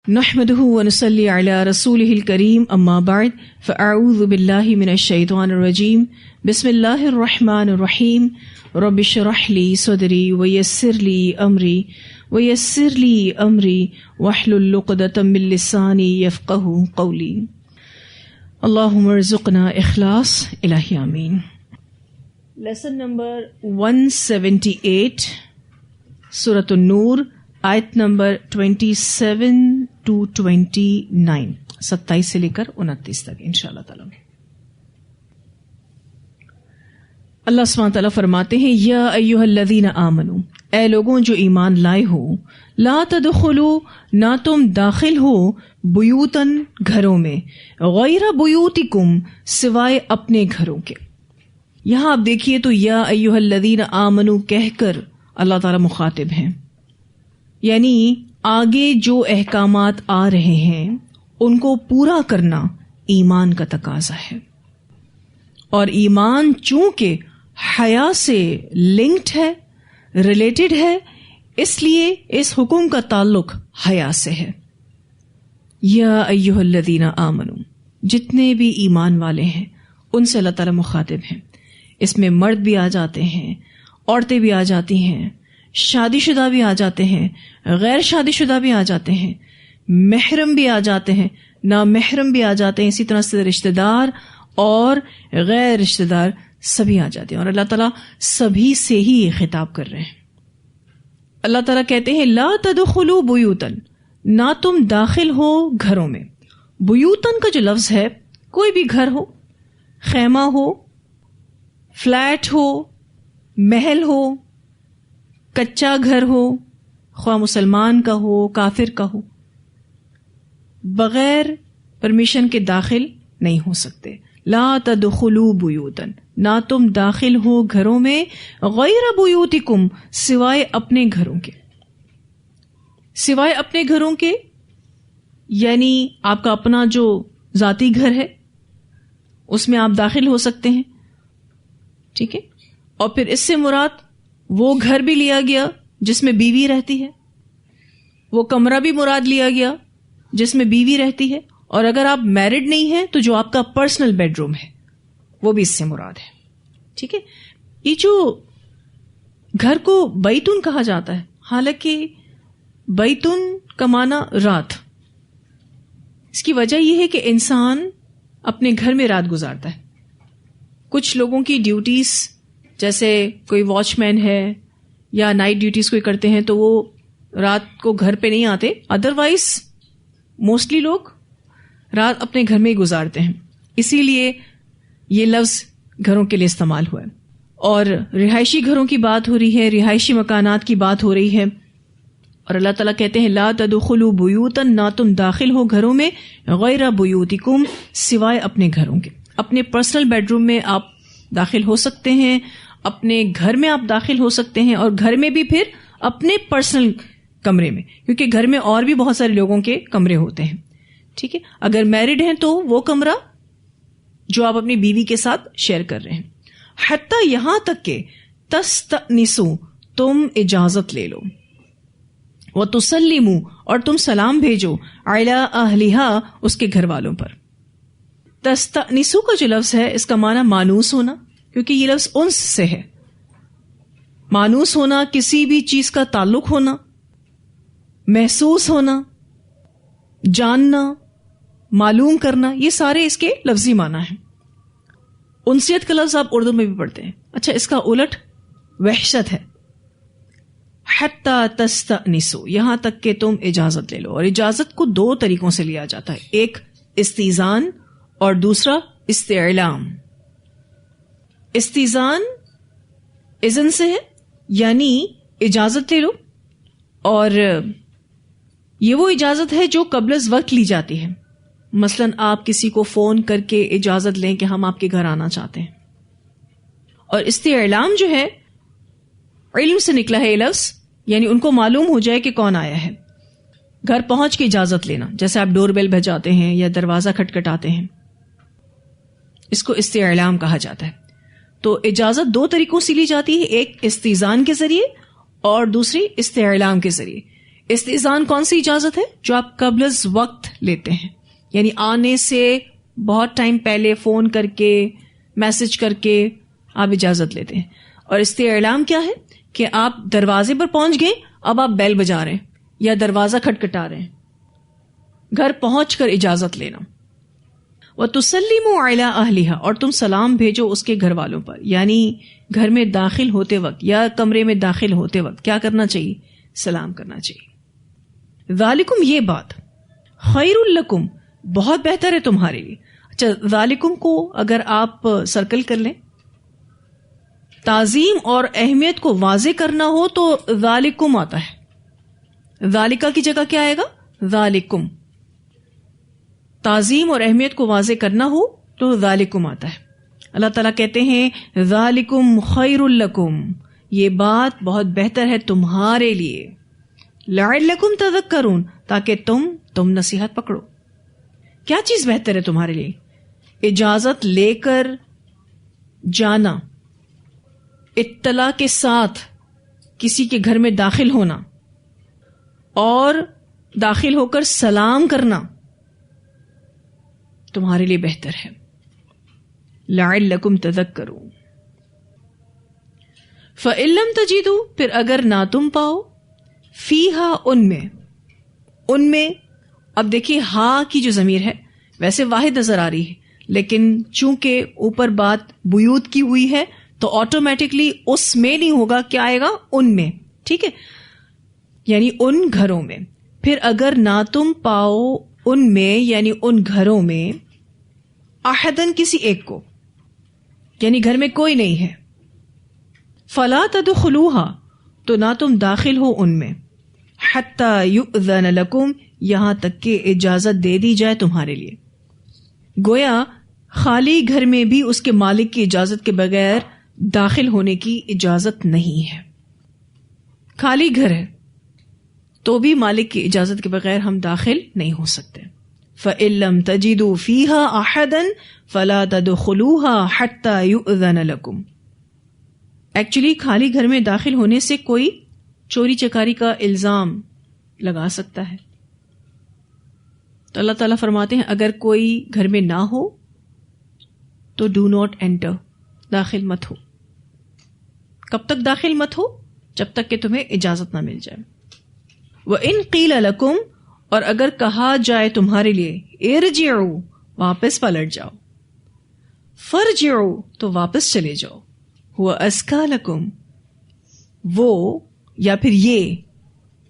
نحمده ونصلي على رسوله الكريم اما بعد فاعوذ بالله من الشيطان الرجيم بسم الله الرحمن الرحيم رب اشرح لي صدري ويسر لي امري واحلل عقدة من لساني يفقهوا قولي اللهم ارزقنا اخلاص الہی آمین. لیسن نمبر 178 سورۃ النور آیت نمبر 27 to 29 27 سے لے کر 29 تک انشاءاللہ تعالی. اللہ سبحانہ تعالیٰ فرماتے ہیں یا ایھا الذین آمنو، اے لوگوں جو ایمان لائے ہو، لا تدخلوا، نہ تم داخل ہو، بیوتن گھروں میں، غیر بیوتکم سوائے اپنے گھروں کے. یہاں آپ دیکھیے تو یا ایھا الذین آمنو کہہ کر اللہ تعالیٰ مخاطب ہیں، یعنی آگے جو احکامات آ رہے ہیں ان کو پورا کرنا ایمان کا تقاضا ہے، اور ایمان چونکہ حیا سے لنکڈ ہے، ریلیٹڈ ہے، اس لیے اس حکم کا تعلق حیا سے ہے. یا ایھا الذین آمنو، جتنے بھی ایمان والے ہیں ان سے اللہ تعالیٰ مخاطب ہیں. اس میں مرد بھی آ جاتے ہیں، عورتیں بھی آ جاتی ہیں، شادی شدہ بھی آ جاتے ہیں، غیر شادی شدہ بھی آ جاتے ہیں، محرم بھی آ جاتے ہیں، نامحرم بھی آ جاتے ہیں، اسی طرح سے رشتہ دار اور غیر رشتہ دار سبھی آ جاتے ہیں، اور اللہ تعالیٰ سبھی سے ہی یہ خطاب کر رہے ہیں. اللہ تعالیٰ کہتے ہیں لا تدخلوا بیوتن، نہ تم داخل ہو گھروں میں. بیوتن کا جو لفظ ہے، کوئی بھی گھر ہو، خیمہ ہو، فلیٹ ہو، محل ہو، کچا گھر ہو، خواہ مسلمان کا ہو کافر کا ہو، بغیر پرمیشن کے داخل نہیں ہو سکتے. لا تدخلوا بیوتن، نہ تم داخل ہو گھروں میں، غیر بیوتکم سوائے اپنے گھروں کے. سوائے اپنے گھروں کے یعنی آپ کا اپنا جو ذاتی گھر ہے اس میں آپ داخل ہو سکتے ہیں، ٹھیک ہے. اور پھر اس سے مراد وہ گھر بھی لیا گیا جس میں بیوی رہتی ہے، وہ کمرہ بھی مراد لیا گیا جس میں بیوی رہتی ہے، اور اگر آپ میرڈ نہیں ہیں تو جو آپ کا پرسنل بیڈ روم ہے وہ بھی اس سے مراد ہے، ٹھیک ہے. یہ جو گھر کو بیتن کہا جاتا ہے، حالانکہ بیتن کا معنی رات. اس کی وجہ یہ ہے کہ انسان اپنے گھر میں رات گزارتا ہے. کچھ لوگوں کی ڈیوٹیز، جیسے کوئی واچ مین ہے یا نائٹ ڈیوٹیز کوئی کرتے ہیں تو وہ رات کو گھر پہ نہیں آتے، ادروائز موسٹلی لوگ رات اپنے گھر میں ہی گزارتے ہیں. اسی لیے یہ لفظ گھروں کے لیے استعمال ہوا ہے. اور رہائشی گھروں کی بات ہو رہی ہے، رہائشی مکانات کی بات ہو رہی ہے، اور اللہ تعالیٰ کہتے ہیں لا تدخلوا بیوتن، نہ تم داخل ہو گھروں میں، غیر بیوتکم سوائے اپنے گھروں کے. اپنے پرسنل بیڈ روم میں آپ داخل ہو سکتے ہیں، اپنے گھر میں آپ داخل ہو سکتے ہیں، اور گھر میں بھی پھر اپنے پرسنل کمرے میں، کیونکہ گھر میں اور بھی بہت سارے لوگوں کے کمرے ہوتے ہیں، ٹھیک ہے. اگر میرڈ ہیں تو وہ کمرہ جو آپ اپنی بیوی کے ساتھ شیئر کر رہے ہیں. حتیٰ یہاں تک کہ تستأنسوا، تم اجازت لے لو، وتسلموا، اور تم سلام بھیجو، علی اہلہا، اس کے گھر والوں پر. تستأنسوا کا جو لفظ ہے اس کا معنی مانوس ہونا، کیونکہ یہ لفظ انس سے ہے. مانوس ہونا، کسی بھی چیز کا تعلق ہونا، محسوس ہونا، جاننا، معلوم کرنا، یہ سارے اس کے لفظی معنی ہیں. انسیت کا لفظ آپ اردو میں بھی پڑھتے ہیں. اچھا، اس کا الٹ وحشت ہے. حتی تستأنسوا، یہاں تک کہ تم اجازت لے لو. اور اجازت کو دو طریقوں سے لیا جاتا ہے، ایک استئذان اور دوسرا استعلام. استئذان اذن سے ہے، یعنی اجازت لے لو، اور یہ وہ اجازت ہے جو قبل از وقت لی جاتی ہے. مثلا آپ کسی کو فون کر کے اجازت لیں کہ ہم آپ کے گھر آنا چاہتے ہیں. اور استعلام جو ہے علم سے نکلا ہے یہ لفظ، یعنی ان کو معلوم ہو جائے کہ کون آیا ہے. گھر پہنچ کے اجازت لینا، جیسے آپ ڈور بیل بجاتے ہیں یا دروازہ کھٹکھٹاتے ہیں، اس کو استعلام کہا جاتا ہے. تو اجازت دو طریقوں سے لی جاتی ہے، ایک استئذان کے ذریعے اور دوسری استعلام کے ذریعے. استئذان کون سی اجازت ہے؟ جو آپ قبل از وقت لیتے ہیں، یعنی آنے سے بہت ٹائم پہلے فون کر کے میسج کر کے آپ اجازت لیتے ہیں. اور استعلام کیا ہے کہ آپ دروازے پر پہنچ گئے، اب آپ بیل بجا رہے ہیں یا دروازہ کھٹکھٹا رہے ہیں، گھر پہنچ کر اجازت لینا. وَتُسَلِّمُوا عَلَىٰ أَهْلِهَا، اور تم سلام بھیجو اس کے گھر والوں پر. یعنی گھر میں داخل ہوتے وقت یا کمرے میں داخل ہوتے وقت کیا کرنا چاہیے؟ سلام کرنا چاہیے. ذالکم، یہ بات، خیر لکم، بہت بہتر ہے تمہارے لیے. اچھا، ذالکم کو اگر آپ سرکل کر لیں، تعظیم اور اہمیت کو واضح کرنا ہو تو ذالکم آتا ہے. ذالکہ کی جگہ کیا آئے گا؟ ذالکم. تعظیم اور اہمیت کو واضح کرنا ہو تو ذالکم آتا ہے. اللہ تعالیٰ کہتے ہیں ذالکم خیر لکم، یہ بات بہت بہتر ہے تمہارے لیے. لعلکم تذکرون، تاکہ تم نصیحت پکڑو. کیا چیز بہتر ہے تمہارے لیے؟ اجازت لے کر جانا، اطلاع کے ساتھ کسی کے گھر میں داخل ہونا اور داخل ہو کر سلام کرنا تمہارے لیے بہتر ہے. لعلکم تذکرون. فَإِن لَّمْ تَجِدُوا، پھر اگر نہ تم پاؤ، فیہا، ان میں اب دیکھیے ہا کی جو ضمیر ہے ویسے واحد نظر آ رہی ہے، لیکن چونکہ اوپر بات بیوت کی ہوئی ہے تو آٹومیٹکلی اس میں نہیں ہوگا، کیا آئے گا؟ ان میں. ٹھیک ہے، یعنی ان گھروں میں. پھر اگر نہ تم پاؤ ان میں، یعنی ان گھروں میں، احدن، کسی ایک کو، یعنی گھر میں کوئی نہیں ہے، فلا تدخلوها، تو نہ تم داخل ہو ان میں، حتی یؤذن لکم، یہاں تک کہ اجازت دے دی جائے تمہارے لیے. گویا خالی گھر میں بھی اس کے مالک کی اجازت کے بغیر داخل ہونے کی اجازت نہیں ہے. خالی گھر ہے تو بھی مالک کی اجازت کے بغیر ہم داخل نہیں ہو سکتے. فَإِن لَّمْ تَجِدُوا فِيهَا أَحَدًا فَلَا تَدْخُلُوهَا حَتَّى يُؤْذَنَ لَكُمْ. ایکچولی خالی گھر میں داخل ہونے سے کوئی چوری چکاری کا الزام لگا سکتا ہے، تو اللہ تعالیٰ فرماتے ہیں اگر کوئی گھر میں نہ ہو تو ڈو ناٹ انٹر، داخل مت ہو. کب تک داخل مت ہو؟ جب تک کہ تمہیں اجازت نہ مل جائے. وَإِن قِيلَ لَكُمْ، اور اگر کہا جائے تمہارے لیے، ارجعوا، واپس پلٹ جاؤ، فرجعوا، تو واپس چلے جاؤ، هُوَ أَزْكَىٰ لَكُمْ، وہ یا پھر یہ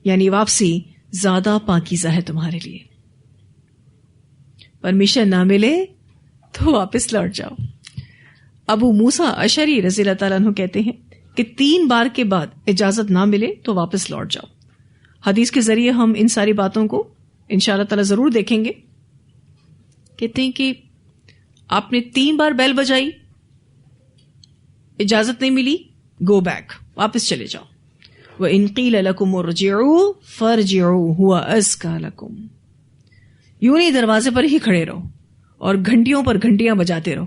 یعنی واپسی زیادہ پاکیزہ ہے تمہارے لیے. پرمیشن نہ ملے تو واپس لوٹ جاؤ. ابو موسیٰ اشعری رضی اللہ تعالیٰ عنہ کہتے ہیں کہ 3 بار کے بعد اجازت نہ ملے تو واپس لوٹ جاؤ. حدیث کے ذریعے ہم ان ساری باتوں کو انشاءاللہ تعالیٰ ضرور دیکھیں گے. کہتے ہیں کہ آپ نے 3 بار بیل بجائی، اجازت نہیں ملی، گو بیک، واپس چلے جاؤ. وَإِن قِيلَ لَكُمُ ارْجِعُوا فَارْجِعُوا هُوَ أَزْكَىٰ لَكُمْ. یوں نہیں دروازے پر ہی کھڑے رہو اور گھنٹیوں پر گھنٹیاں بجاتے رہو،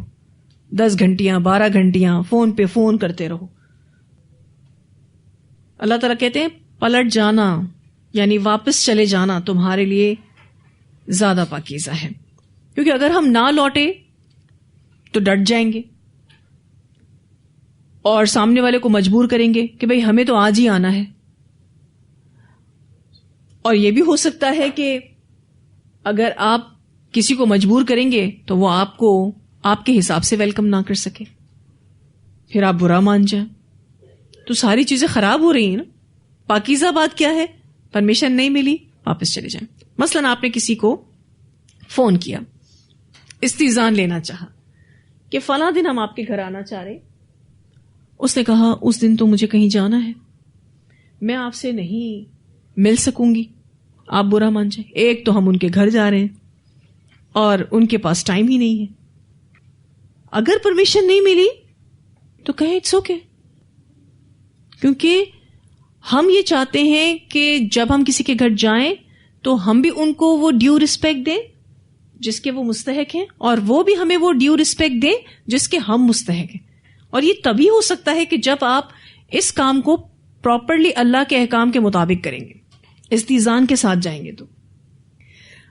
10 گھنٹیاں 12 گھنٹیاں فون پہ فون کرتے رہو. اللہ تعالیٰ کہتے ہیں پلٹ جانا یعنی واپس چلے جانا تمہارے لیے زیادہ پاکیزہ ہے. کیونکہ اگر ہم نہ لوٹے تو ڈٹ جائیں گے اور سامنے والے کو مجبور کریں گے کہ بھئی ہمیں تو آج ہی آنا ہے. اور یہ بھی ہو سکتا ہے کہ اگر آپ کسی کو مجبور کریں گے تو وہ آپ کو آپ کے حساب سے ویلکم نہ کر سکے، پھر آپ برا مان جائیں، تو ساری چیزیں خراب ہو رہی ہیں نا. پاکیزہ بات کیا ہے؟ پرمیشن نہیں ملی، واپس چلے جائیں. مثلا آپ نے کسی کو فون کیا، استئذان لینا چاہا کہ فلاں دن ہم آپ کے گھر آنا چاہ رہے. اس نے کہا اس دن تو مجھے کہیں جانا ہے، میں آپ سے نہیں مل سکوں گی. آپ برا مان جائیں. ایک تو ہم ان کے گھر جا رہے ہیں اور ان کے پاس ٹائم ہی نہیں ہے. اگر پرمیشن نہیں ملی تو کہیں اٹس اوکے، کیونکہ ہم یہ چاہتے ہیں کہ جب ہم کسی کے گھر جائیں تو ہم بھی ان کو وہ ڈیو رسپیکٹ دیں جس کے وہ مستحق ہیں، اور وہ بھی ہمیں وہ ڈیو رسپیکٹ دیں جس کے ہم مستحق ہیں. اور یہ تبھی ہو سکتا ہے کہ جب آپ اس کام کو پراپرلی اللہ کے احکام کے مطابق کریں گے. استیزان کے ساتھ جائیں گے تو.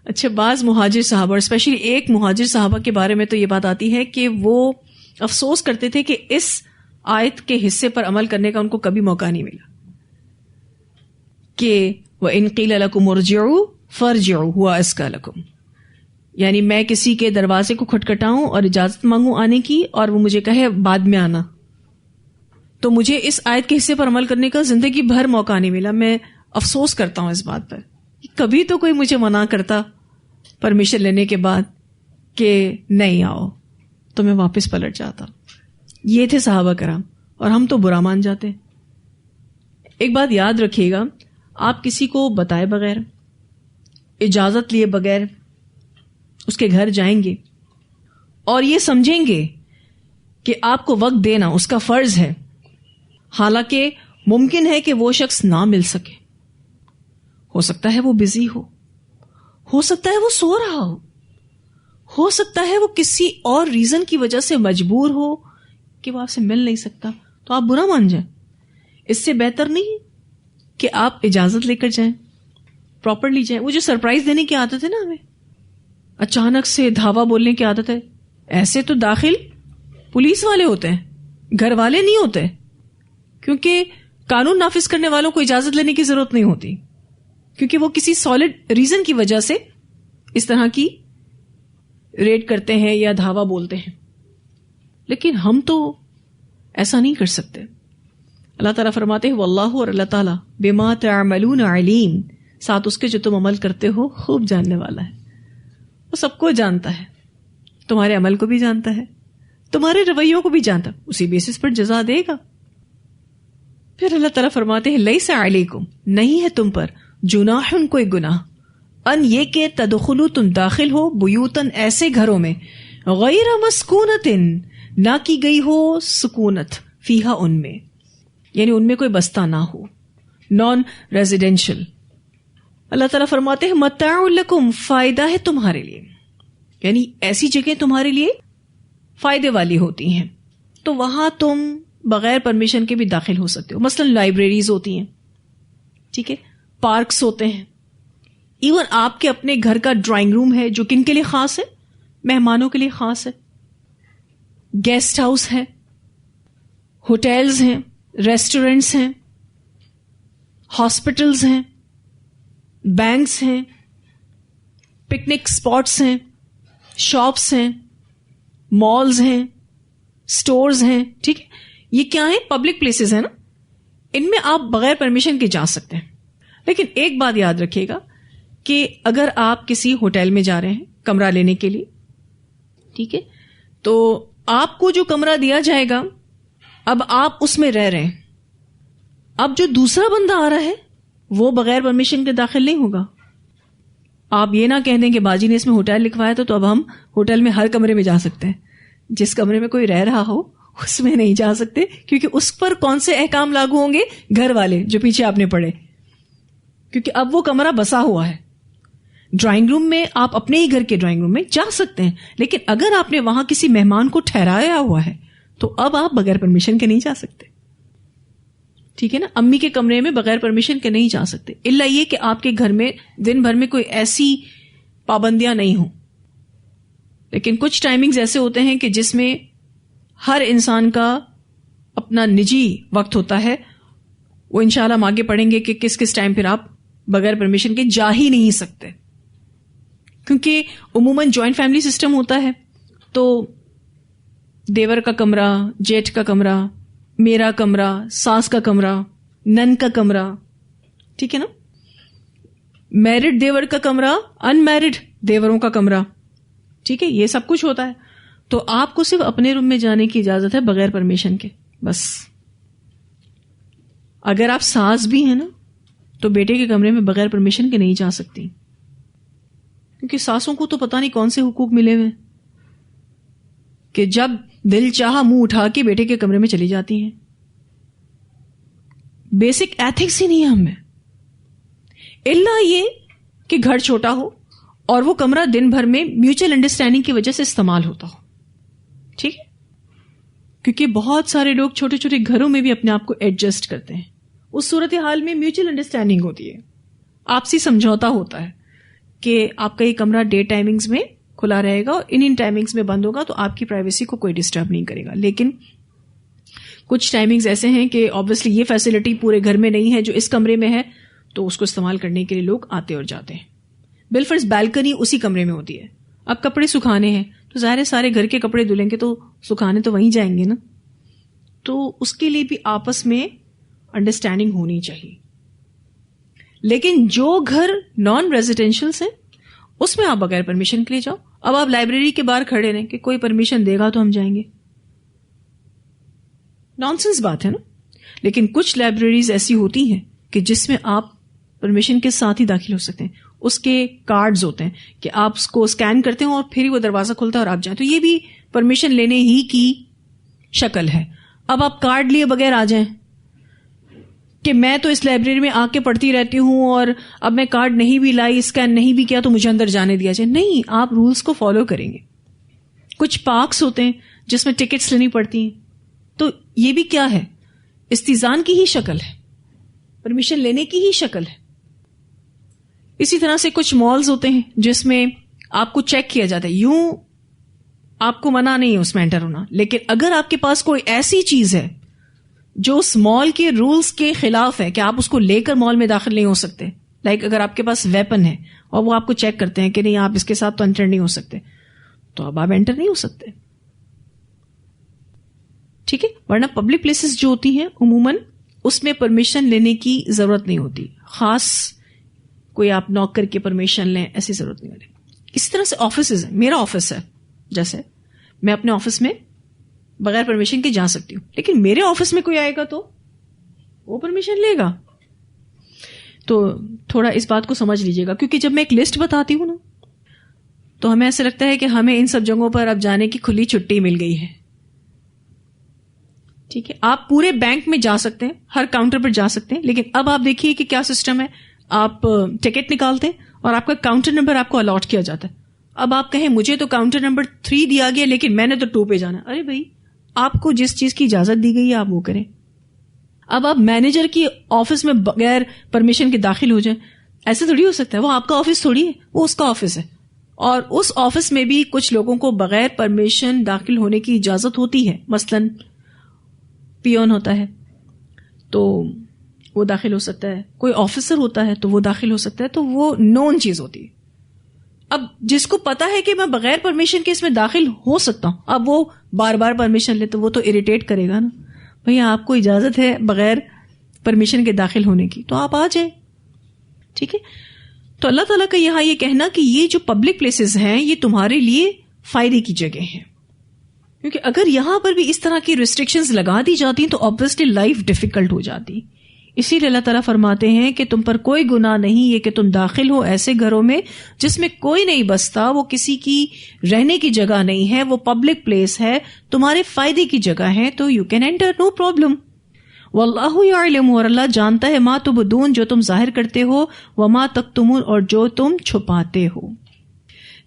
اچھا، بعض مہاجر صحابہ اور اسپیشلی ایک مہاجر صحابہ کے بارے میں تو یہ بات آتی ہے کہ وہ افسوس کرتے تھے کہ اس آیت کے حصے پر عمل کرنے کا ان کو کبھی موقع نہیں ملا کہ وَإِن قِيلَ لَكُمُ ارْجِعُوا فَارْجِعُوا هُوَ أَزْكَىٰ لَكُمْ، یعنی میں کسی کے دروازے کو کھٹکھٹاؤں اور اجازت مانگوں آنے کی اور وہ مجھے کہے بعد میں آنا، تو مجھے اس آیت کے حصے پر عمل کرنے کا زندگی بھر موقع نہیں ملا. میں افسوس کرتا ہوں اس بات پر. کبھی تو کوئی مجھے منع کرتا پرمیشن لینے کے بعد کہ نہیں آؤ، تو میں واپس پلٹ جاتا. یہ تھے صحابہ کرام، اور ہم تو برا مان جاتے. ایک بات یاد رکھیے گا، آپ کسی کو بتائے بغیر، اجازت لیے بغیر اس کے گھر جائیں گے اور یہ سمجھیں گے کہ آپ کو وقت دینا اس کا فرض ہے، حالانکہ ممکن ہے کہ وہ شخص نہ مل سکے. ہو سکتا ہے وہ بزی ہو سکتا ہے وہ سو رہا ہو سکتا ہے وہ کسی اور ریزن کی وجہ سے مجبور ہو کہ وہ آپ سے مل نہیں سکتا، تو آپ برا مان جائیں. اس سے بہتر نہیں کہ آپ اجازت لے کر جائیں، پراپرلی جائیں. وہ جو سرپرائز دینے کی عادت ہے نا ہمیں، اچانک سے دھاوا بولنے کی عادت ہے، ایسے تو داخل پولیس والے ہوتے ہیں، گھر والے نہیں ہوتے، کیونکہ قانون نافذ کرنے والوں کو اجازت لینے کی ضرورت نہیں ہوتی، کیونکہ وہ کسی سالڈ ریزن کی وجہ سے اس طرح کی ریڈ کرتے ہیں یا دھاوا بولتے ہیں. لیکن ہم تو ایسا نہیں کر سکتے. اللہ تعالیٰ فرماتے ہیں واللہ، اور اللہ تعالیٰ بما تعملون علیم، ساتھ اس کے جو تم عمل کرتے ہو خوب جاننے والا ہے. وہ سب کو جانتا ہے، تمہارے عمل کو بھی جانتا ہے، تمہارے رویوں کو بھی جانتا ہے، اسی بیسس پر جزا دے گا. پھر اللہ تعالیٰ فرماتے ہیں لیس علیکم، نہیں ہے تم پر، جناح، کوئی گناہ، ان یہ کہ تدخلوا، تم داخل ہو، بیوتن، ایسے گھروں میں، غیر مسکونت، نہ کی گئی ہو سکونت، فیہا، ان میں، یعنی ان میں کوئی بستہ نہ ہو، نان ریزیڈینشل. اللہ تعالیٰ فرماتے ہیں متاع لکم، فائدہ ہے تمہارے لیے، یعنی ایسی جگہ تمہارے لیے فائدے والی ہوتی ہیں، تو وہاں تم بغیر پرمیشن کے بھی داخل ہو سکتے ہو. مثلا لائبریریز ہوتی ہیں، ٹھیک ہے، پارکس ہوتے ہیں، ایون آپ کے اپنے گھر کا ڈرائنگ روم ہے جو کن کے لیے خاص ہے؟ مہمانوں کے لیے خاص ہے. گیسٹ ہاؤس ہے، ہوٹلز ہیں، ریسٹورینٹس ہیں، ہاسپٹلز ہیں، بینکس ہیں، پکنک اسپاٹس ہیں، شاپس ہیں، مالز ہیں، اسٹورز ہیں، ٹھیک ہے. یہ کیا ہیں؟ پبلک پلیسز ہیں نا، ان میں آپ بغیر پرمیشن کے جا سکتے ہیں. لیکن ایک بات یاد رکھیے گا کہ اگر آپ کسی ہوٹل میں جا رہے ہیں کمرہ لینے کے لیے، ٹھیک ہے، تو آپ کو جو کمرہ دیا جائے گا، اب آپ اس میں رہ رہے ہیں، اب جو دوسرا بندہ آ رہا ہے وہ بغیر پرمیشن کے داخل نہیں ہوگا. آپ یہ نہ کہہ دیں کہ باجی نے اس میں ہوٹل لکھوایا تو اب ہم ہوٹل میں ہر کمرے میں جا سکتے ہیں. جس کمرے میں کوئی رہ رہا ہو اس میں نہیں جا سکتے، کیونکہ اس پر کون سے احکام لاگو ہوں گے؟ گھر والے جو پیچھے آپ نے پڑھے، کیونکہ اب وہ کمرہ بسا ہوا ہے. ڈرائنگ روم میں آپ اپنے ہی گھر کے ڈرائنگ روم میں جا سکتے ہیں، لیکن اگر آپ نے وہاں کسی مہمان کو ٹھہرایا ہوا ہے تو اب آپ بغیر پرمیشن کے نہیں جا سکتے. ٹھیک ہے نا، امی کے کمرے میں بغیر پرمیشن کے نہیں جا سکتے، الا یہ کہ آپ کے گھر میں دن بھر میں کوئی ایسی پابندیاں نہیں ہوں. لیکن کچھ ٹائمنگز ایسے ہوتے ہیں کہ جس میں ہر انسان کا اپنا نجی وقت ہوتا ہے، وہ انشاءاللہ ہم آگے پڑھیں گے کہ کس کس ٹائم پھر آپ بغیر پرمیشن کے جا ہی نہیں سکتے. کیونکہ عموماً جوائنٹ فیملی سسٹم ہوتا ہے، تو دیور کا کمرہ، جیٹھ کا کمرہ، میرا کمرہ، ساس کا کمرہ، نن کا کمرہ، ٹھیک ہے نا، میرڈ دیور کا کمرہ، ان میرڈ دیوروں کا کمرہ، ٹھیک ہے، یہ سب کچھ ہوتا ہے. تو آپ کو صرف اپنے روم میں جانے کی اجازت ہے بغیر پرمیشن کے، بس. اگر آپ ساس بھی ہیں نا تو بیٹے کے کمرے میں بغیر پرمیشن کے نہیں جا سکتی، کیونکہ ساسوں کو تو پتہ نہیں کون سے حقوق ملے ہوئے کہ جب دل چاہا منہ اٹھا کے بیٹے کے کمرے میں چلی جاتی ہیں. بیسک ایتھکس ہی نہیں ہے ہمیں، الا یہ کہ گھر چھوٹا ہو اور وہ کمرہ دن بھر میں میوچل انڈرسٹینڈنگ کی وجہ سے استعمال ہوتا ہو، ٹھیک ہے، کیونکہ بہت سارے لوگ چھوٹے چھوٹے گھروں میں بھی اپنے آپ کو ایڈجسٹ کرتے ہیں. اس صورتحال میں میوچل انڈرسٹینڈنگ ہوتی ہے. آپسی سمجھوتا ہوتا ہے کہ آپ کا یہ کمرہ ڈے ٹائمنگز میں کھلا رہے گا اور ان ٹائمنگز میں بند ہوگا تو آپ کی پرائیویسی کو کوئی ڈسٹرب نہیں کرے گا. لیکن کچھ ٹائمنگز ایسے ہیں کہ آبویسلی یہ فیسلٹی پورے گھر میں نہیں ہے جو اس کمرے میں ہے, تو اس کو استعمال کرنے کے لیے لوگ آتے اور جاتے ہیں. بالفرض بالکنی اسی کمرے میں ہوتی ہے, اب کپڑے سکھانے ہیں تو ظاہر ہے سارے گھر کے کپڑے دھلیں گے تو سکھانے تو وہیں جائیں گے نا, تو اس کے لیے بھی آپس میں انڈرسٹینڈنگ ہونی چاہیے. لیکن جو گھر نان ریزیڈینشیل ہیں اس میں آپ بغیر پرمیشن کے لیے جاؤ. اب آپ لائبریری کے باہر کھڑے رہیں کہ کوئی پرمیشن دے گا تو ہم جائیں گے, نانسنس بات ہے نا. لیکن کچھ لائبریریز ایسی ہوتی ہیں کہ جس میں آپ پرمیشن کے ساتھ ہی داخل ہو سکتے ہیں. اس کے کارڈز ہوتے ہیں کہ آپ اس کو اسکین کرتے ہیں اور پھر ہی وہ دروازہ کھلتا ہے اور آپ جائیں, تو یہ بھی پرمیشن لینے ہی کی شکل ہے. اب آپ کارڈ لیے بغیر آ جائیں کہ میں تو اس لائبریری میں آ کے پڑھتی رہتی ہوں اور اب میں کارڈ نہیں بھی لائی, اسکین نہیں بھی کیا تو مجھے اندر جانے دیا جائے. نہیں, آپ رولز کو فالو کریں گے. کچھ پارکس ہوتے ہیں جس میں ٹکٹس لینی پڑتی ہیں, تو یہ بھی کیا ہے, استئذان کی ہی شکل ہے, پرمیشن لینے کی ہی شکل ہے. اسی طرح سے کچھ مالز ہوتے ہیں جس میں آپ کو چیک کیا جاتا ہے, یوں آپ کو منع نہیں ہے اس میں انٹر ہونا, لیکن اگر آپ کے پاس کوئی ایسی چیز ہے جو اس مال کے رولز کے خلاف ہے کہ آپ اس کو لے کر مال میں داخل نہیں ہو سکتے, لائک اگر آپ کے پاس ویپن ہے اور وہ آپ کو چیک کرتے ہیں کہ نہیں آپ اس کے ساتھ تو انٹر نہیں ہو سکتے, تو اب آپ انٹر نہیں ہو سکتے. ٹھیک ہے, ورنہ پبلک پلیسز جو ہوتی ہیں عموماً اس میں پرمیشن لینے کی ضرورت نہیں ہوتی, خاص کوئی آپ ناک کر کے پرمیشن لیں ایسی ضرورت نہیں ہوتی. اسی طرح سے آفیسز ہیں, میرا آفس ہے, جیسے میں اپنے آفس میں بغیر پرمیشن کے جا سکتی ہوں, لیکن میرے آفس میں کوئی آئے گا تو وہ پرمیشن لے گا. تو تھوڑا اس بات کو سمجھ لیجیے گا, کیونکہ جب میں ایک لسٹ بتاتی ہوں نا تو ہمیں ایسا لگتا ہے کہ ہمیں ان سب جگہوں پر اب جانے کی کھلی چھٹی مل گئی ہے. ٹھیک ہے, آپ پورے بینک میں جا سکتے ہیں, ہر کاؤنٹر پر جا سکتے ہیں, لیکن اب آپ دیکھیے کہ کیا سسٹم ہے. آپ ٹکٹ نکالتے ہیں اور آپ کا کاؤنٹر نمبر آپ کو الاٹ کیا جاتا ہے. اب آپ کہیں مجھے تو کاؤنٹر نمبر 3 دیا گیا لیکن میں نے تو 2 پہ جانا. ارے بھائی, آپ کو جس چیز کی اجازت دی گئی ہے آپ وہ کریں. اب آپ مینیجر کی آفس میں بغیر پرمیشن کے داخل ہو جائیں, ایسے تھوڑی ہو سکتا ہے. وہ آپ کا آفس تھوڑی ہے, وہ اس کا آفس ہے, اور اس آفس میں بھی کچھ لوگوں کو بغیر پرمیشن داخل ہونے کی اجازت ہوتی ہے. مثلاً پیون ہوتا ہے تو وہ داخل ہو سکتا ہے, کوئی آفیسر ہوتا ہے تو وہ داخل ہو سکتا ہے, تو وہ نون چیز ہوتی ہے. اب جس کو پتا ہے کہ میں بغیر پرمیشن کے اس میں داخل ہو سکتا ہوں, اب وہ بار بار پرمیشن لے تو وہ تو اریٹیٹ کرے گا نا. بھئی آپ کو اجازت ہے بغیر پرمیشن کے داخل ہونے کی, تو آپ آ جائیں. ٹھیک ہے, تو اللہ تعالیٰ کا یہاں یہ کہنا کہ یہ جو پبلک پلیسز ہیں یہ تمہارے لیے فائدے کی جگہ ہیں, کیونکہ اگر یہاں پر بھی اس طرح کی ریسٹرکشنز لگا دی جاتی ہیں تو obviously لائف ڈیفیکلٹ ہو جاتی. اسی لیے اللہ تعالیٰ فرماتے ہیں کہ تم پر کوئی گناہ نہیں یہ کہ تم داخل ہو ایسے گھروں میں جس میں کوئی نہیں بستا, وہ کسی کی رہنے کی جگہ نہیں ہے, وہ پبلک پلیس ہے, تمہارے فائدے کی جگہ ہے, تو you can enter, no problem. واللہ یعلم, اور اللہ جانتا ہے, ما تبدون, جو تم ظاہر کرتے ہو, وما تکتمون, اور جو تم چھپاتے ہو.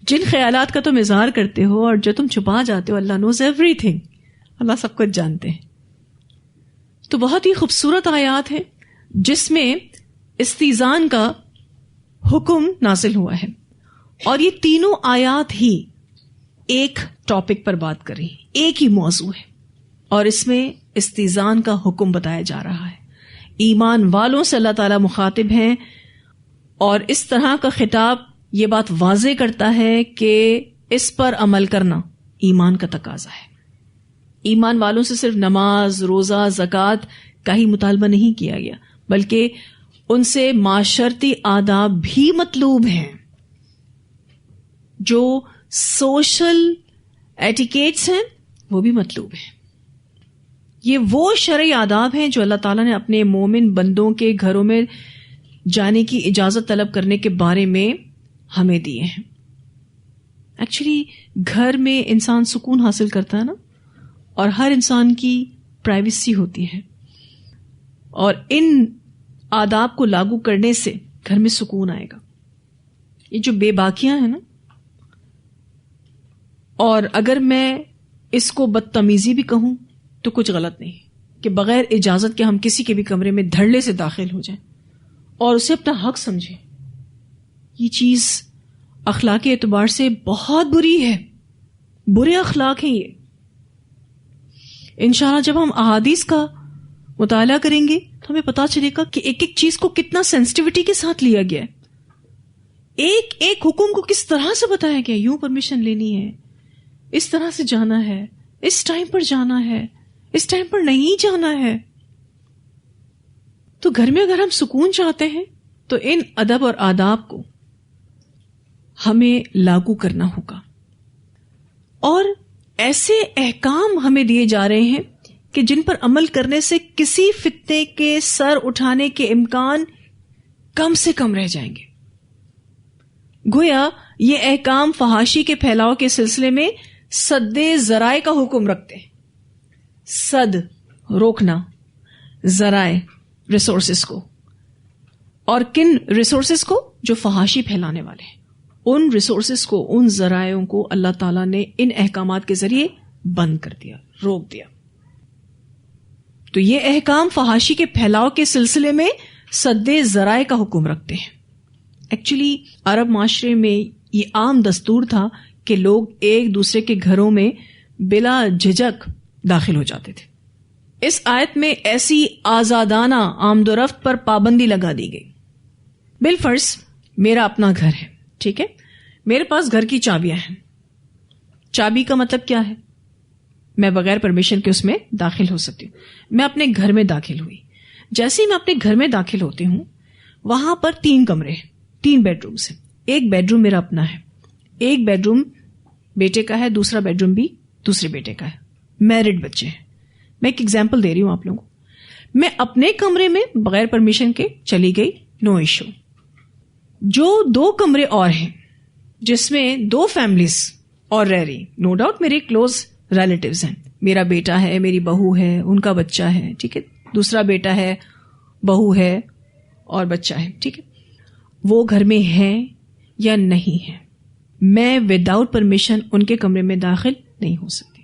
جن خیالات کا تم اظہار کرتے ہو اور جو تم چھپا جاتے ہو, اللہ نوز ایوری تھنگ, اللہ سب کچھ جانتے ہیں. تو بہت ہی خوبصورت آیات ہیں جس میں استئذان کا حکم نازل ہوا ہے, اور یہ تینوں آیات ہی ایک ٹاپک پر بات کر رہی ہیں, ایک ہی موضوع ہے, اور اس میں استئذان کا حکم بتایا جا رہا ہے. ایمان والوں سے اللہ تعالیٰ مخاطب ہیں, اور اس طرح کا خطاب یہ بات واضح کرتا ہے کہ اس پر عمل کرنا ایمان کا تقاضا ہے. ایمان والوں سے صرف نماز, روزہ, زکوٰۃ کا ہی مطالبہ نہیں کیا گیا, بلکہ ان سے معاشرتی آداب بھی مطلوب ہیں. جو سوشل ایٹیکیٹس ہیں وہ بھی مطلوب ہیں. یہ وہ شرعی آداب ہیں جو اللہ تعالیٰ نے اپنے مومن بندوں کے گھروں میں جانے کی اجازت طلب کرنے کے بارے میں ہمیں دیے ہیں. ایکچولی گھر میں انسان سکون حاصل کرتا ہے نا, اور ہر انسان کی پرائیویسی ہوتی ہے, اور ان آداب کو لاگو کرنے سے گھر میں سکون آئے گا. یہ جو بے باکیاں ہیں نا, اور اگر میں اس کو بدتمیزی بھی کہوں تو کچھ غلط نہیں کہ بغیر اجازت کے ہم کسی کے بھی کمرے میں دھڑلے سے داخل ہو جائیں اور اسے اپنا حق سمجھیں یہ چیز اخلاقی اعتبار سے بہت بری ہے، برے اخلاق ہیں یہ. انشاءاللہ جب ہم احادیث کا مطالعہ کریں گے تو ہمیں پتا چلے گا کہ ایک ایک چیز کو کتنا سینسٹیوٹی کے ساتھ لیا گیا ہے، ایک ایک حکم کو کس طرح سے بتایا گیا. یوں پرمیشن لینی ہے، اس طرح سے جانا ہے، اس ٹائم پر جانا ہے، اس ٹائم پر نہیں جانا ہے. تو گھر میں اگر ہم سکون چاہتے ہیں تو ان ادب اور آداب کو ہمیں لاگو کرنا ہوگا. اور ایسے احکام ہمیں دیے جا رہے ہیں کہ جن پر عمل کرنے سے کسی فتنے کے سر اٹھانے کے امکان کم سے کم رہ جائیں گے. گویا یہ احکام فحاشی کے پھیلاؤ کے سلسلے میں سد ذرائع کا حکم رکھتے ہیں. سد روکنا، ذرائع ریسورسز کو، اور کن ریسورسز کو؟ جو فحاشی پھیلانے والے ہیں. ان ریسورسز کو، ان ذرائعوں کو اللہ تعالیٰ نے ان احکامات کے ذریعے بند کر دیا، روک دیا. تو یہ احکام فحاشی کے پھیلاؤ کے سلسلے میں سد ذرائع کا حکم رکھتے ہیں. ایکچولی عرب معاشرے میں یہ عام دستور تھا کہ لوگ ایک دوسرے کے گھروں میں بلا جھجک داخل ہو جاتے تھے. اس آیت میں ایسی آزادانہ آمد و رفت پر پابندی لگا دی گئی. بالفرض میرا اپنا گھر ہے، ٹھیک ہے، میرے پاس گھر کی چابیاں ہیں. چابی کا مطلب کیا ہے؟ میں بغیر پرمیشن کے اس میں داخل ہو سکتی ہوں. میں اپنے گھر میں داخل ہوئی. جیسے ہی میں اپنے گھر میں داخل ہوتی ہوں، وہاں پر 3 کمرے ہیں، 3 بیڈ رومز ہیں. ایک بیڈ روم میرا اپنا ہے، ایک بیڈ روم بیٹے کا ہے، دوسرا بیڈ روم بھی دوسرے بیٹے کا ہے. میرڈ بچے ہیں. میں ایک ایگزامپل دے رہی ہوں آپ لوگوں کو. میں اپنے کمرے میں بغیر پرمیشن کے چلی گئی، نو ایشو. جو 2 کمرے اور ہیں جس میں 2 فیملیز اور رہ رہی، نو ڈاؤٹ میرے کلوز ریلیٹیوز ہیں. میرا بیٹا ہے، میری بہو ہے، ان کا بچہ ہے، ٹھیک ہے، دوسرا بیٹا ہے، بہو ہے اور بچہ ہے، ٹھیک ہے. وہ گھر میں ہیں یا نہیں ہے، میں وداؤٹ پرمیشن ان کے کمرے میں داخل نہیں ہو سکتی.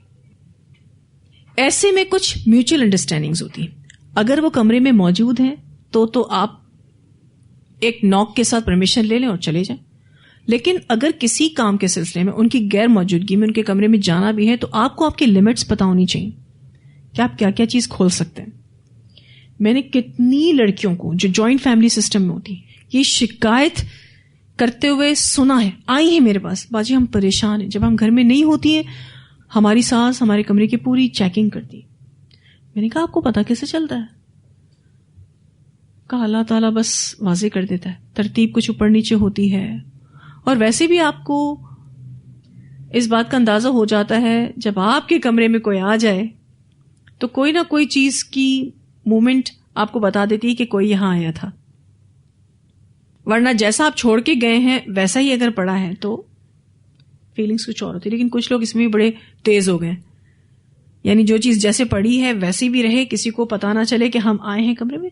ایسے میں کچھ میوچل انڈرسٹینڈنگز ہوتی ہیں. اگر وہ کمرے میں موجود ہیں تو آپ ایک ناک کے ساتھ پرمیشن لے لیں اور چلے جائیں. لیکن اگر کسی کام کے سلسلے میں ان کی غیر موجودگی میں ان کے کمرے میں جانا بھی ہے تو آپ کو آپ کی لمٹس پتہ ہونی چاہیے کہ آپ کیا کیا چیز کھول سکتے ہیں. میں نے کتنی لڑکیوں کو جو جوائنٹ فیملی سسٹم میں ہوتی یہ شکایت کرتے ہوئے سنا ہے، آئی ہیں میرے پاس، باجی ہم پریشان ہیں، جب ہم گھر میں نہیں ہوتی ہیں ہماری ساس ہمارے کمرے کی پوری چیکنگ کرتی. میں نے کہا آپ کو پتا کیسے چلتا ہے؟ کہا اللہ تعالیٰ بس واضح کر دیتا ہے، ترتیب کچھ اوپر نیچے ہوتی ہے. اور ویسے بھی آپ کو اس بات کا اندازہ ہو جاتا ہے جب آپ کے کمرے میں کوئی آ جائے تو کوئی نہ کوئی چیز کی مومنٹ آپ کو بتا دیتی ہے کہ کوئی یہاں آیا تھا. ورنہ جیسا آپ چھوڑ کے گئے ہیں ویسا ہی اگر پڑا ہے تو فیلنگس کچھ اور ہوتی. لیکن کچھ لوگ اس میں بھی بڑے تیز ہو گئے، یعنی جو چیز جیسے پڑی ہے ویسی بھی رہے، کسی کو پتا نہ چلے کہ ہم آئے ہیں کمرے میں.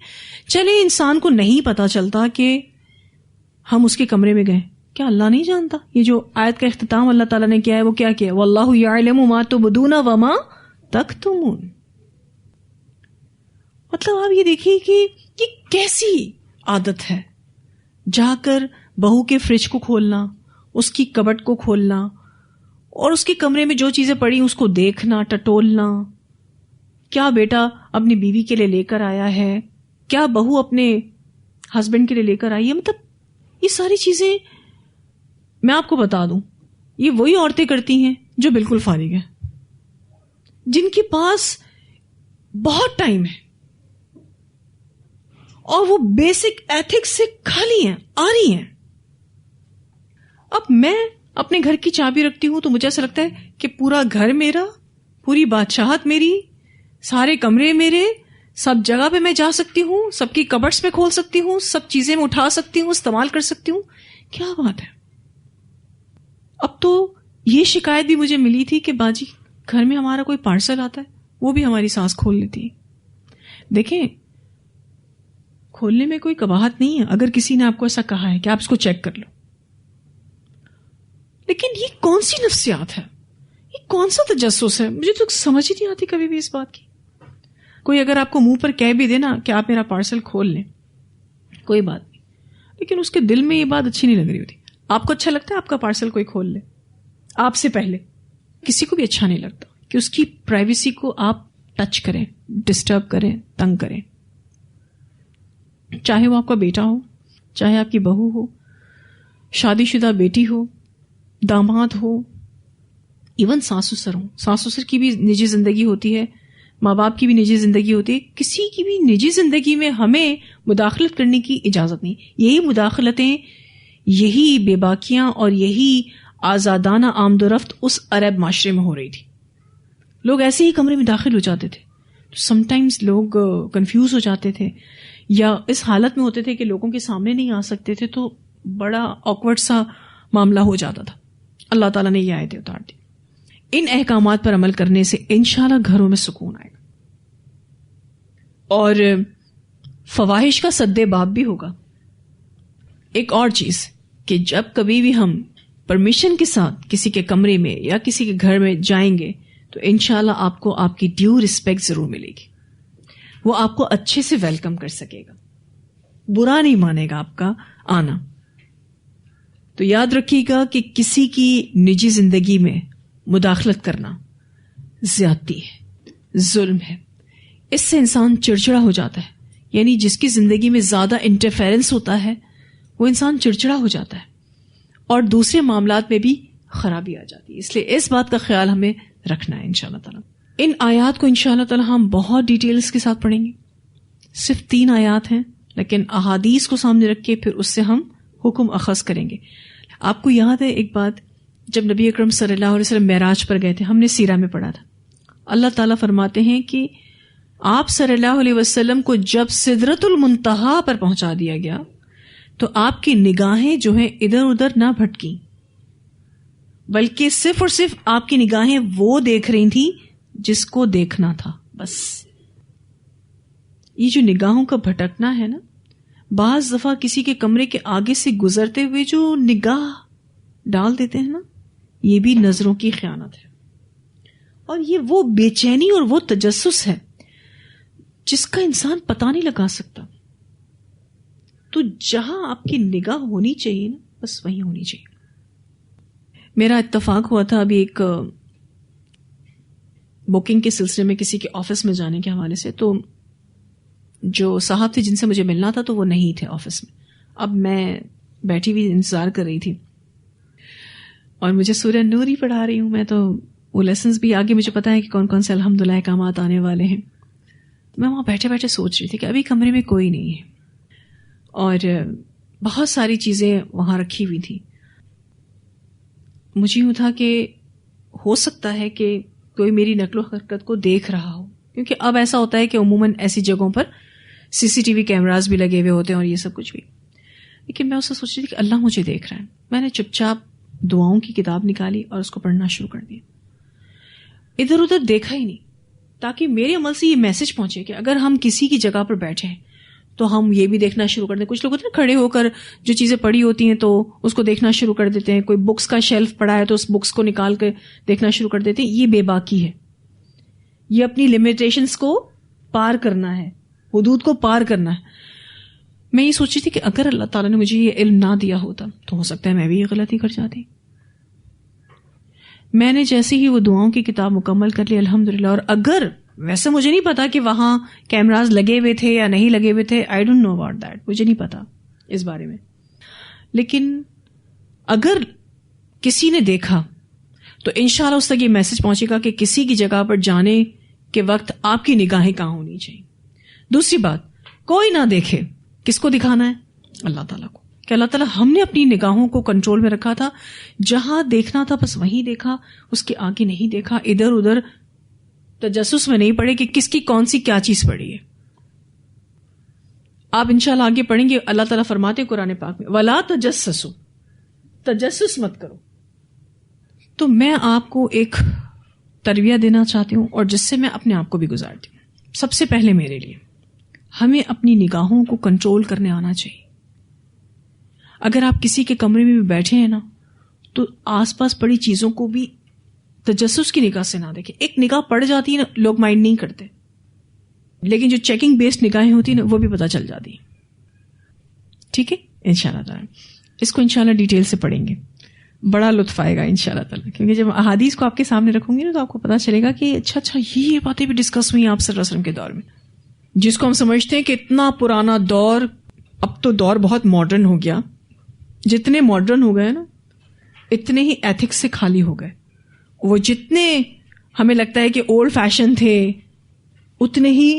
چلے انسان کو نہیں پتا چلتا کہ ہم اس کے کمرے میں گئے، کیا اللہ نہیں جانتا؟ یہ جو آیت کا اختتام اللہ تعالیٰ نے کیا ہے وہ کیا کیا؟ واللہ یعلم ما تبدون وما تکتمون. مطلب آپ یہ دیکھیے کہ یہ کیسی عادت ہے، جا کر بہو کے فریج کو کھولنا، اس کی کبٹ کو کھولنا اور اس کے کمرے میں جو چیزیں پڑی اس کو دیکھنا، ٹٹولنا. کیا بیٹا اپنی بیوی کے لیے لے کر آیا ہے، کیا بہو اپنے ہسبینڈ کے لیے لے کر آئی ہے. مطلب یہ ساری چیزیں میں آپ کو بتا دوں یہ وہی عورتیں کرتی ہیں جو بالکل فارغ ہیں، جن کے پاس بہت ٹائم ہے اور وہ بیسک ایتھکس سے خالی ہیں، آ رہی ہیں. اب میں اپنے گھر کی چابی رکھتی ہوں تو مجھے ایسا لگتا ہے کہ پورا گھر میرا، پوری بادشاہت میری، سارے کمرے میرے، سب جگہ پہ میں جا سکتی ہوں، سب کی کبٹس میں کھول سکتی ہوں، سب چیزیں میں اٹھا سکتی ہوں، استعمال کر سکتی ہوں. کیا بات ہے. اب تو یہ شکایت بھی مجھے ملی تھی کہ باجی گھر میں ہمارا کوئی پارسل آتا ہے وہ بھی ہماری ساس کھول لیتی ہے. دیکھیں کھولنے میں کوئی قباحت نہیں ہے اگر کسی نے آپ کو ایسا کہا ہے کہ آپ اس کو چیک کر لو، لیکن یہ کون سی نفسیات ہے، یہ کون سا تجسس ہے؟ مجھے تو سمجھ ہی نہیں آتی کبھی بھی اس بات کی. کوئی اگر آپ کو منہ پر کہہ بھی دے نا کہ آپ میرا پارسل کھول لیں، کوئی بات نہیں، لیکن اس کے دل میں یہ بات اچھی نہیں لگ رہی ہوتی. آپ کو اچھا لگتا ہے آپ کا پارسل کوئی کھول لے آپ سے پہلے؟ کسی کو بھی اچھا نہیں لگتا کہ اس کی پرائیویسی کو آپ ٹچ کریں, ڈسٹرب کریں, تنگ کریں. چاہے وہ آپ کا بیٹا ہو, چاہے آپ کی بہو ہو, شادی شدہ بیٹی ہو, داماد ہو, ایون ساس سسر ہوں. ساس سسر کی بھی نجی زندگی ہوتی ہے, ماں باپ کی بھی نجی زندگی ہوتی ہے. کسی کی بھی نجی زندگی میں ہمیں مداخلت کرنے کی اجازت نہیں. یہی مداخلتیں, یہی بے باکیاں اور یہی آزادانہ آمد و رفت اس عرب معاشرے میں ہو رہی تھی. لوگ ایسے ہی کمرے میں داخل ہو جاتے تھے. سم ٹائمز لوگ کنفیوز ہو جاتے تھے یا اس حالت میں ہوتے تھے کہ لوگوں کے سامنے نہیں آ سکتے تھے, تو بڑا آکورڈ سا معاملہ ہو جاتا تھا. اللہ تعالیٰ نے یہ آیتیں اتار دی. ان احکامات پر عمل کرنے سے انشاءاللہ گھروں میں سکون آئے گا اور فواحش کا سد باب بھی ہوگا. ایک اور چیز کہ جب کبھی بھی ہم پرمیشن کے ساتھ کسی کے کمرے میں یا کسی کے گھر میں جائیں گے تو انشاءاللہ آپ کو آپ کی ڈیو رسپیکٹ ضرور ملے گی. وہ آپ کو اچھے سے ویلکم کر سکے گا, برا نہیں مانے گا آپ کا آنا. تو یاد رکھیے گا کہ کسی کی نجی زندگی میں مداخلت کرنا زیادتی ہے, ظلم ہے. اس سے انسان چڑچڑا ہو جاتا ہے. یعنی جس کی زندگی میں زیادہ انٹرفیرنس ہوتا ہے وہ انسان چڑچڑا ہو جاتا ہے اور دوسرے معاملات میں بھی خرابی آ جاتی ہے. اس لیے اس بات کا خیال ہمیں رکھنا ہے انشاءاللہ تعالی. ان آیات کو انشاءاللہ تعالی ہم بہت ڈیٹیلز کے ساتھ پڑھیں گے. صرف 3 آیات ہیں لیکن احادیث کو سامنے رکھ کے پھر اس سے ہم حکم اخذ کریں گے. آپ کو یاد ہے ایک بات, جب نبی اکرم صلی اللہ علیہ وسلم معراج پر گئے تھے, ہم نے سیرہ میں پڑھا تھا, اللہ تعالیٰ فرماتے ہیں کہ آپ صلی اللہ علیہ وسلم کو جب سدرۃ المنتہا پر پہنچا دیا گیا تو آپ کی نگاہیں جو ہیں ادھر ادھر نہ بھٹکیں, بلکہ صرف اور صرف آپ کی نگاہیں وہ دیکھ رہی تھیں جس کو دیکھنا تھا. بس یہ جو نگاہوں کا بھٹکنا ہے نا, بعض دفعہ کسی کے کمرے کے آگے سے گزرتے ہوئے جو نگاہ ڈال دیتے ہیں نا, یہ بھی نظروں کی خیانت ہے. اور یہ وہ بے چینی اور وہ تجسس ہے جس کا انسان پتہ نہیں لگا سکتا. تو جہاں آپ کی نگاہ ہونی چاہیے نا, بس وہیں ہونی چاہیے. میرا اتفاق ہوا تھا ابھی ایک بکنگ کے سلسلے میں کسی کے آفس میں جانے کے حوالے سے. تو جو صاحب تھے جن سے مجھے ملنا تھا تو وہ نہیں تھے آفس میں. اب میں بیٹھی ہوئی انتظار کر رہی تھی اور مجھے سورہ نور ہی پڑھا رہی ہوں میں, تو وہ لیسنز بھی آگے مجھے پتا ہے کہ کون کون سے الحمدللہ احکامات آنے والے ہیں. میں وہاں بیٹھے بیٹھے سوچ رہی تھی کہ ابھی کمرے میں کوئی نہیں ہے اور بہت ساری چیزیں وہاں رکھی ہوئی تھی. مجھے یوں تھا کہ ہو سکتا ہے کہ کوئی میری نقل و حرکت کو دیکھ رہا ہو, کیونکہ اب ایسا ہوتا ہے کہ عموماً ایسی جگہوں پر CCTV کیمراز بھی لگے ہوئے ہوتے ہیں اور یہ سب کچھ بھی. لیکن میں اس سے سوچ رہی تھی کہ اللہ مجھے دیکھ رہا ہے. میں نے چپ چاپ دعاؤں کی کتاب نکالی اور اس کو پڑھنا شروع کر دیا. ادھر ادھر دیکھا ہی نہیں تاکہ میرے عمل سے یہ میسج پہنچے کہ اگر ہم کسی کی جگہ پر بیٹھے ہیں تو ہم یہ بھی دیکھنا شروع کر دیں. کچھ لوگ ہوتے ہیں نا کھڑے ہو کر جو چیزیں پڑھی ہوتی ہیں تو اس کو دیکھنا شروع کر دیتے ہیں. کوئی بکس کا شیلف پڑا ہے تو اس بکس کو نکال کے دیکھنا شروع کر دیتے ہیں. یہ بے باکی ہے, یہ اپنی لمیٹیشنز کو پار کرنا ہے, حدود کو پار کرنا ہے. میں یہ سوچی تھی کہ اگر اللہ تعالیٰ نے مجھے یہ علم نہ دیا ہوتا تو ہو سکتا ہے میں بھی یہ غلطی کر جاتی. میں نے جیسے ہی وہ دعاؤں کی کتاب مکمل کر لی الحمدللہ, اور اگر ویسے مجھے نہیں پتا کہ وہاں کیمراز لگے ہوئے تھے یا نہیں لگے ہوئے تھے, I don't know about that, مجھے نہیں پتا اس بارے میں. لیکن اگر کسی نے دیکھا تو انشاءاللہ اس تک یہ میسج پہنچے گا کہ کسی کی جگہ پر جانے کے وقت آپ کی نگاہیں کہاں ہونی چاہیے. دوسری بات, کوئی نہ دیکھے, کس کو دکھانا ہے؟ اللہ تعالیٰ کو. کہ اللہ تعالیٰ ہم نے اپنی نگاہوں کو کنٹرول میں رکھا تھا, جہاں دیکھنا تھا بس وہیں دیکھا, اس کے آگے نہیں دیکھا, ادھر ادھر تجسس میں نہیں پڑے کہ کس کی کون سی کیا چیز پڑی ہے. آپ انشاءاللہ آگے پڑھیں گے, اللہ تعالیٰ فرماتے ہیں قرآن پاک میں وَلَا تَجَسَّسُوا, تجسس مت کرو. تو میں آپ کو ایک تربیہ دینا چاہتی ہوں اور جس سے میں اپنے آپ کو بھی گزارتی ہوں. سب سے پہلے میرے لیے ہمیں اپنی نگاہوں کو کنٹرول کرنے آنا چاہیے. اگر آپ کسی کے کمرے میں بھی بیٹھے ہیں نا تو آس پاس پڑی چیزوں کو بھی تجسس کی نگاہ سے نہ دیکھیں. ایک نگاہ پڑ جاتی ہے نا, لوگ مائنڈ نہیں کرتے, لیکن جو چیکنگ بیسڈ نگاہیں ہوتی ہیں نا وہ بھی پتہ چل جاتی ہیں. ٹھیک ہے, انشاءاللہ تعالیٰ. اس کو انشاءاللہ ڈیٹیل سے پڑھیں گے, بڑا لطف آئے گا انشاءاللہ تعالیٰ, کیونکہ جب احادیث کو آپ کے سامنے رکھوں گی نا تو آپ کو پتا چلے گا کہ اچھا یہ باتیں بھی ڈسکس ہوئی آپ صلی اللہ علیہ وسلم کے دور میں, جس کو ہم سمجھتے ہیں کہ اتنا پرانا دور, اب تو دور بہت ماڈرن ہو گیا. جتنے ماڈرن ہو گئے نا اتنے ہی ایتھکس سے خالی ہو گئے. وہ جتنے ہمیں لگتا ہے کہ اولڈ فیشن تھے اتنے ہی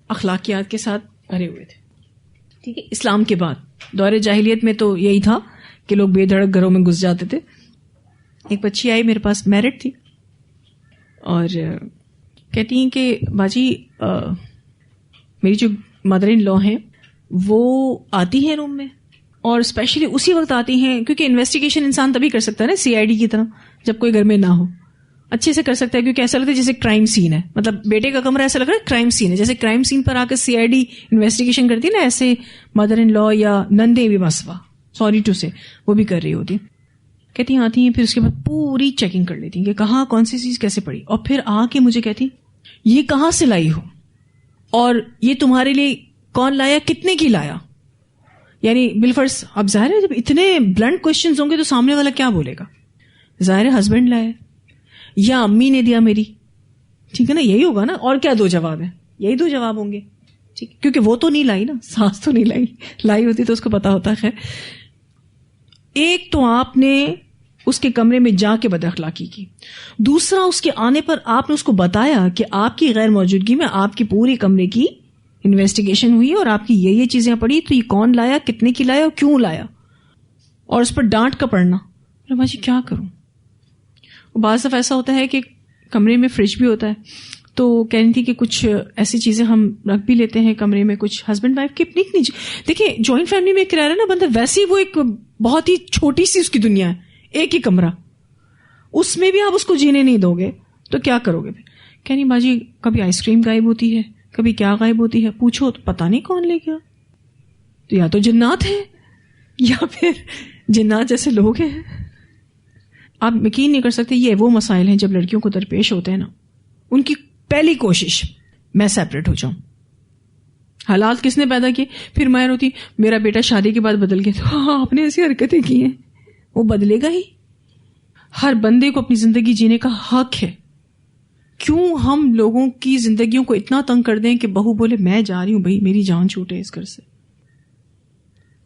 اخلاقیات کے ساتھ بھرے ہوئے تھے. ٹھیک ہے, اسلام کے بعد دور جاہلیت میں تو یہی تھا کہ لوگ بے دھڑک گھروں میں گھس جاتے تھے. ایک بچی آئی میرے پاس, میرڈ تھی, اور کہتی ہیں کہ باجی میری جو مدر ان لا ہیں وہ آتی ہیں روم میں, اور اسپیشلی اسی وقت آتی ہیں کیونکہ انویسٹیگیشن انسان تبھی کر سکتا ہے نا CID کی طرح, جب کوئی گھر میں نہ ہو. اچھے سے کر سکتا ہے کیونکہ ایسا لگتا ہے جیسے کرائم سین ہے, مطلب بیٹے کا کمرہ ایسا لگ رہا ہے کرائم سین ہے, جیسے کرائم سین پر آ کر CID انویسٹیگیشن کرتی ہے نا, ایسے مدر ان لا یا نندے بھی مسوا سوری ٹو سے وہ بھی کر رہی ہوتی. کہتی ہیں آتی ہیں, پھر اس کے بعد پوری چیکنگ کر لیتی ہیں کہ کہاں کون سی چیز کیسے پڑی, اور پھر آ کے مجھے کہتی یہ کہاں سے لائی ہو, اور یہ تمہارے لیے کون لایا, کتنے کی لایا. یعنی بالفرض اب ظاہر ہے جب اتنے بلنٹ کوشچنز ہوں گے تو سامنے والا کیا بولے گا, ظاہر ہے ہسبینڈ لایا یا امی نے دیا میری, ٹھیک ہے نا, یہی ہوگا نا. اور کیا دو جواب ہیں, یہی دو جواب ہوں گے, ٹھیک, کیونکہ وہ تو نہیں لائی نا, ساس تو نہیں لائی, لائی ہوتی تو اس کو پتا ہوتا ہے. ایک تو آپ نے اس کے کمرے میں جا کے بد اخلاقی کی, دوسرا اس کے آنے پر آپ نے اس کو بتایا کہ آپ کی غیر موجودگی میں آپ کی پوری کمرے کی انویسٹیگیشن ہوئی اور آپ کی یہ چیزیں پڑی, تو یہ کون لایا, کتنے کی لایا اور کیوں لایا, اور اس پر ڈانٹ کا پڑنا. بھائی کیا کروں. بعض دفعہ ایسا ہوتا ہے کہ کمرے میں فریج بھی ہوتا ہے, تو کہہ رہی تھی کہ کچھ ایسی چیزیں ہم رکھ بھی لیتے ہیں کمرے میں, کچھ ہسبینڈ وائف کی اپنی دیکھیں جوائنٹ فیملی میں رہ رہا ہے نا بندہ, ویسے ہی وہ ایک بہت ہی چھوٹی سی اس کی دنیا ہے, ایک ہی کمرہ, اس میں بھی آپ اس کو جینے نہیں دو گے تو کیا کرو گے. کہنی باجی کبھی آئس کریم غائب ہوتی ہے, کبھی کیا غائب ہوتی ہے, پوچھو تو پتہ نہیں کون لے گیا. تو یا تو جنات ہیں یا پھر جنات جیسے لوگ ہیں. آپ یقین نہیں کر سکتے, یہ وہ مسائل ہیں جب لڑکیوں کو درپیش ہوتے ہیں نا, ان کی پہلی کوشش میں سیپریٹ ہو جاؤں. حالات کس نے پیدا کیے, پھر مائر ہوتی میرا بیٹا شادی کے بعد بدل گیا, تو ہاں آپ نے ایسی حرکتیں کی ہیں, وہ بدلے گا ہی. ہر بندے کو اپنی زندگی جینے کا حق ہے. کیوں ہم لوگوں کی زندگیوں کو اتنا تنگ کر دیں کہ بہو بولے میں جا رہی ہوں بھائی, میری جان چھوٹے اس گھر سے.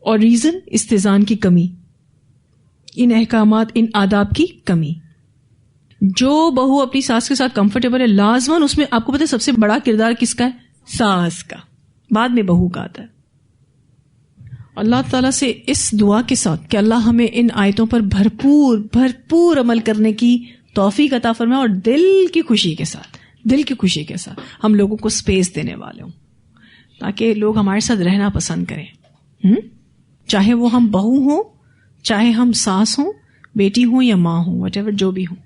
اور ریزن استذان کی کمی, ان احکامات, ان آداب کی کمی. جو بہو اپنی ساس کے ساتھ کمفرٹیبل ہے لازماً اس میں آپ کو پتہ ہے سب سے بڑا کردار کس کا ہے, ساس کا, بعد میں بہو کا آتا ہے. اللہ تعالیٰ سے اس دعا کے ساتھ کہ اللہ ہمیں ان آیتوں پر بھرپور عمل کرنے کی توفیق عطا فرمائے, اور دل کی خوشی کے ساتھ ہم لوگوں کو سپیس دینے والے ہوں, تاکہ لوگ ہمارے ساتھ رہنا پسند کریں. چاہے وہ ہم بہو ہوں, چاہے ہم ساس ہوں, بیٹی ہوں یا ماں ہوں, وٹ ایور جو بھی ہوں.